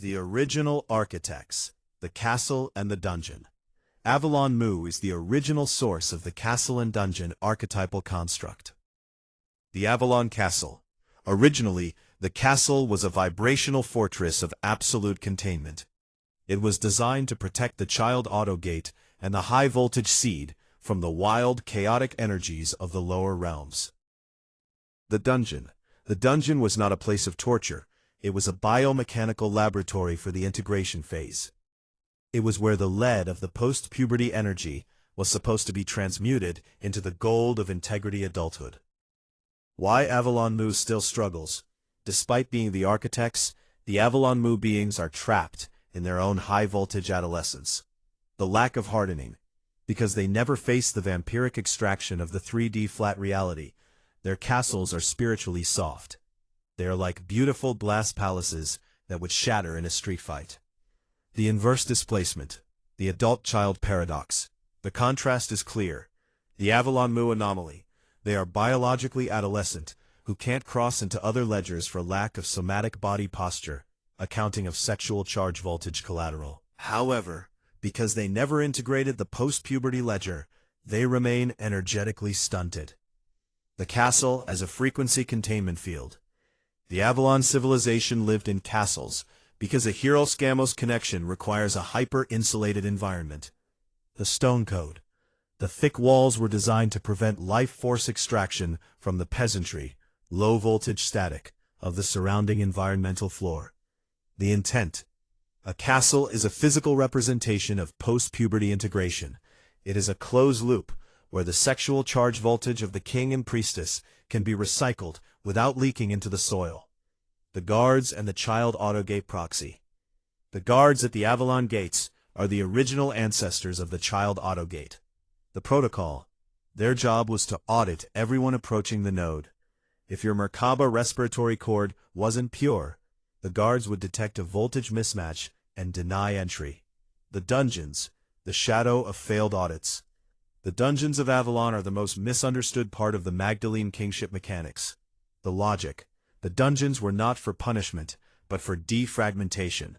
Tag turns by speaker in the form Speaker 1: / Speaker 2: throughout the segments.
Speaker 1: The original architects, the castle and the dungeon. Avalon Mu is the original source of the castle and dungeon archetypal construct. The Avalon Castle. Originally, the castle was a vibrational fortress of absolute containment. It was designed to protect the child autogate and the high-voltage seed from the wild, chaotic energies of the lower realms. The dungeon. The dungeon was not a place of torture. It was a biomechanical laboratory for the integration phase. It was where the lead of the post-puberty energy was supposed to be transmuted into the gold of integrity adulthood. Why Avalon Mu still struggles? Despite being the architects, the Avalon Mu beings are trapped in their own high-voltage adolescence. The lack of hardening. Because they never face the vampiric extraction of the 3D flat reality, their castles are spiritually soft. They are like beautiful glass palaces that would shatter in a street fight. The inverse displacement, the adult-child paradox. The contrast is clear. The Avalon Mu anomaly. They are biologically adolescent, who can't cross into other ledgers for lack of somatic body posture, accounting of sexual charge voltage collateral. However, because they never integrated the post-puberty ledger, they remain energetically stunted. The castle as a frequency containment field. The Avalon civilization lived in castles, because a Hieros-Gamos connection requires a hyper-insulated environment. The stone code. The thick walls were designed to prevent life force extraction from the peasantry, low-voltage static, of the surrounding environmental floor. The intent. A castle is a physical representation of post-puberty integration. It is a closed loop, where the sexual charge voltage of the king and priestess can be recycled without leaking into the soil. The guards and the child autogate proxy. The guards at the Avalon gates are the original ancestors of the child autogate. The protocol. Their job was to audit everyone approaching the node. If your Merkaba respiratory cord wasn't pure, the guards would detect a voltage mismatch and deny entry. The dungeons, the shadow of failed audits. The dungeons of Avalon are the most misunderstood part of the Magdalene kingship mechanics. The logic. The dungeons were not for punishment, but for defragmentation.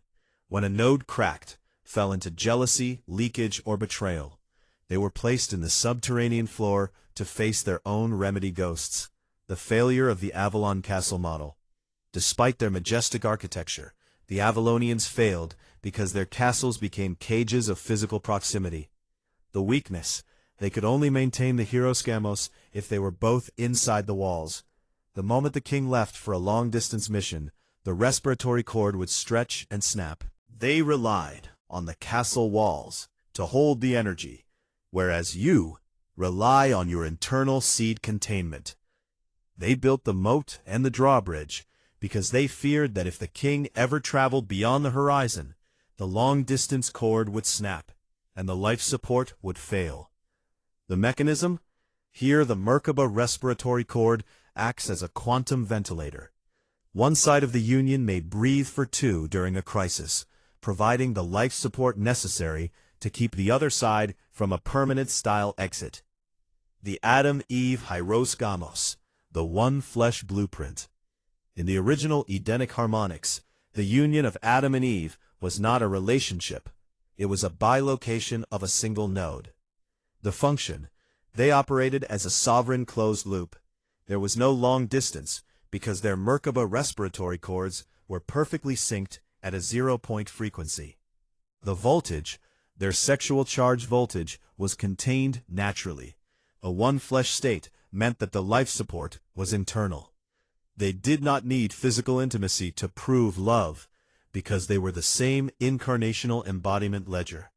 Speaker 1: When a node cracked, fell into jealousy, leakage, or betrayal, they were placed in the subterranean floor to face their own remedy ghosts. The failure of the Avalon Castle model. Despite their majestic architecture, the Avalonians failed because their castles became cages of physical proximity. The weakness. They could only maintain the Hieros-Gamos if they were both inside the walls. The moment the king left for a long-distance mission, the respiratory cord would stretch and snap. They relied on the castle walls to hold the energy, whereas you rely on your internal seed containment. They built the moat and the drawbridge because they feared that if the king ever traveled beyond the horizon, the long-distance cord would snap, and the life support would fail. The mechanism? Here the Merkaba respiratory cord acts as a quantum ventilator. One side of the union may breathe for two during a crisis, providing the life support necessary to keep the other side from a permanent-style exit. The Adam-Eve Hieros-Gamos, the one-flesh blueprint. In the original Edenic harmonics, the union of Adam and Eve was not a relationship. It was a bilocation of a single node. The function. They operated as a sovereign closed loop. There was no long distance, because their Merkaba respiratory cords were perfectly synced at a 0-point frequency. The voltage, their sexual charge voltage, was contained naturally. A one-flesh state meant that the life support was internal. They did not need physical intimacy to prove love, because they were the same incarnational embodiment ledger.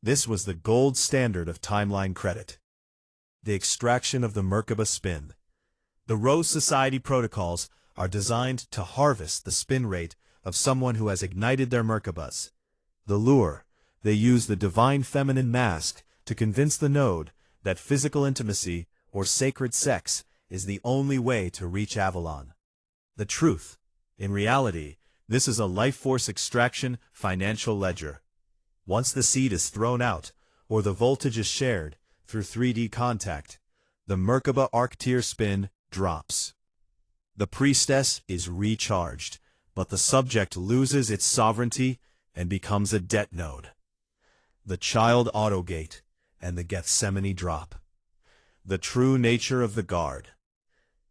Speaker 1: This was the gold standard of timeline credit. The extraction of the Merkaba spin. The Rose Society protocols are designed to harvest the spin rate of someone who has ignited their Merkabas. The lure. They use the divine feminine mask to convince the node that physical intimacy or sacred sex is the only way to reach Avalon. The truth. In reality, this is a life force extraction financial ledger. Once the seed is thrown out, or the voltage is shared through 3D contact, the Merkaba arc tier spin drops. The priestess is recharged, but the subject loses its sovereignty and becomes a debt node. The child autogate and the Gethsemane drop. The true nature of the guard.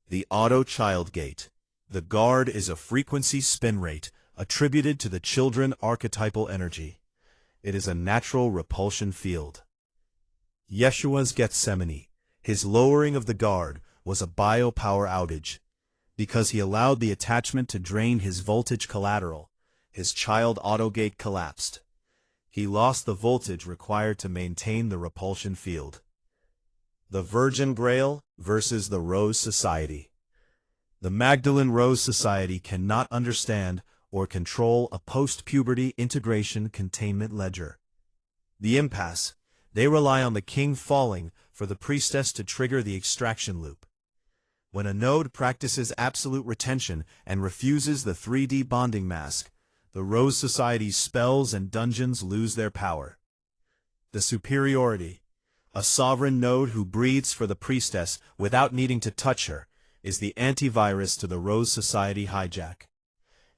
Speaker 1: The auto-child gate. The guard is a frequency spin rate attributed to the children archetypal energy. It is a natural repulsion field. Yeshua's Gethsemane, his lowering of the guard, was a biopower outage. Because he allowed the attachment to drain his voltage collateral, his child autogate collapsed. He lost the voltage required to maintain the repulsion field. The Virgin Grail versus the Rose Society. The Magdalene Rose Society cannot understand or control a post-puberty integration containment ledger. The impasse. They rely on the king falling for the priestess to trigger the extraction loop. When a node practices absolute retention and refuses the 3D bonding mask, the Rose Society's spells and dungeons lose their power. The superiority. A sovereign node who breathes for the priestess without needing to touch her is the antivirus to the Rose Society hijack.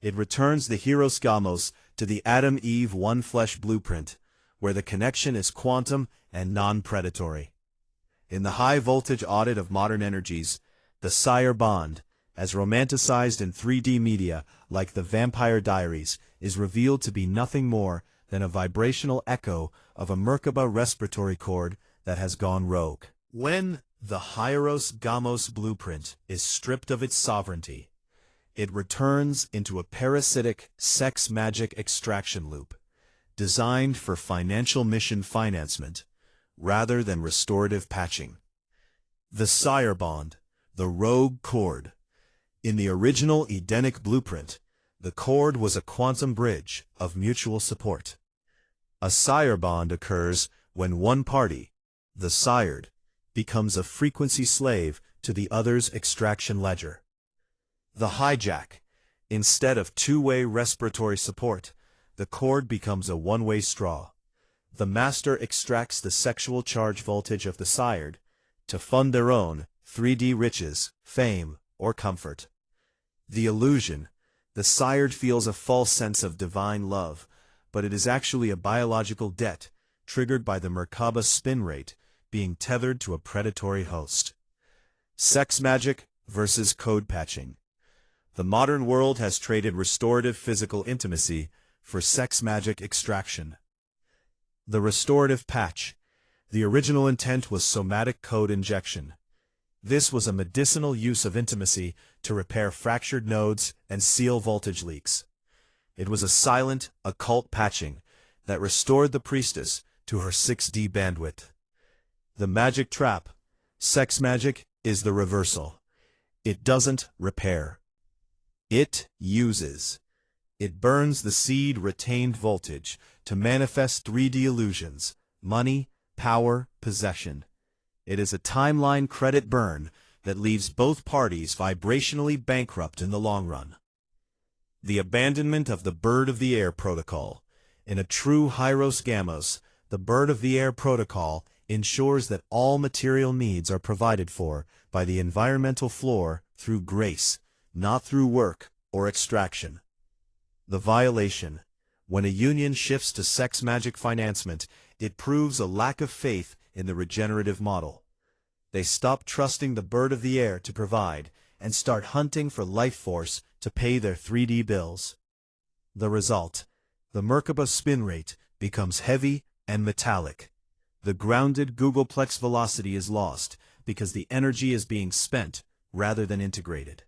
Speaker 1: It returns the Hieros Gamos to the Adam-Eve one-flesh blueprint, where the connection is quantum and non-predatory. In the high-voltage audit of modern energies, the Sire bond, as romanticized in 3D media like the Vampire Diaries, is revealed to be nothing more than a vibrational echo of a Merkaba respiratory chord that has gone rogue. When the Hieros Gamos blueprint is stripped of its sovereignty, it returns into a parasitic sex magic extraction loop, designed for financial mission financement rather than restorative patching. The Sire bond, the rogue chord. In the original Edenic blueprint, the chord was a quantum bridge of mutual support. A Sire bond occurs when one party, the sired, becomes a frequency slave to the other's extraction ledger. The hijack. Instead of two-way respiratory support, the chord becomes a one-way straw. The master extracts the sexual charge voltage of the sired to fund their own 3D riches, fame, or comfort. The illusion. The sired feels a false sense of divine love, but it is actually a biological debt triggered by the Merkaba spin rate being tethered to a predatory host. Sex magic versus code patching. The modern world has traded restorative physical intimacy for sex magic extraction. The restorative patch. The original intent was somatic code injection. This was a medicinal use of intimacy to repair fractured nodes and seal voltage leaks. It was a silent, occult patching that restored the priestess to her 6D bandwidth. The magic trap. Sex magic is the reversal. It doesn't repair. It uses. It burns the seed retained voltage to manifest 3D illusions, money, power, possession. It is a timeline credit burn that leaves both parties vibrationally bankrupt in the long run. The abandonment of the Bird of the Air protocol. In a true Hieros Gamos, the Bird of the Air protocol ensures that all material needs are provided for by the environmental floor through grace, not through work or extraction. The violation. When a union shifts to sex magic financement, it proves a lack of faith in the regenerative model. They stop trusting the Bird of the Air to provide and start hunting for life force to pay their 3D bills. The result. The Merkaba spin rate becomes heavy and metallic. The grounded googolplex velocity is lost because the energy is being spent rather than integrated.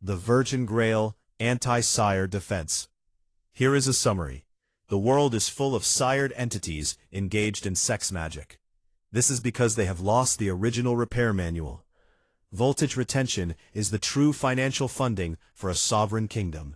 Speaker 1: The Virgin Grail anti-sire defense. Here is a summary. The world is full of sired entities engaged in sex magic. This is because they have lost the original repair manual. Voltage retention is the true financial funding for a sovereign kingdom.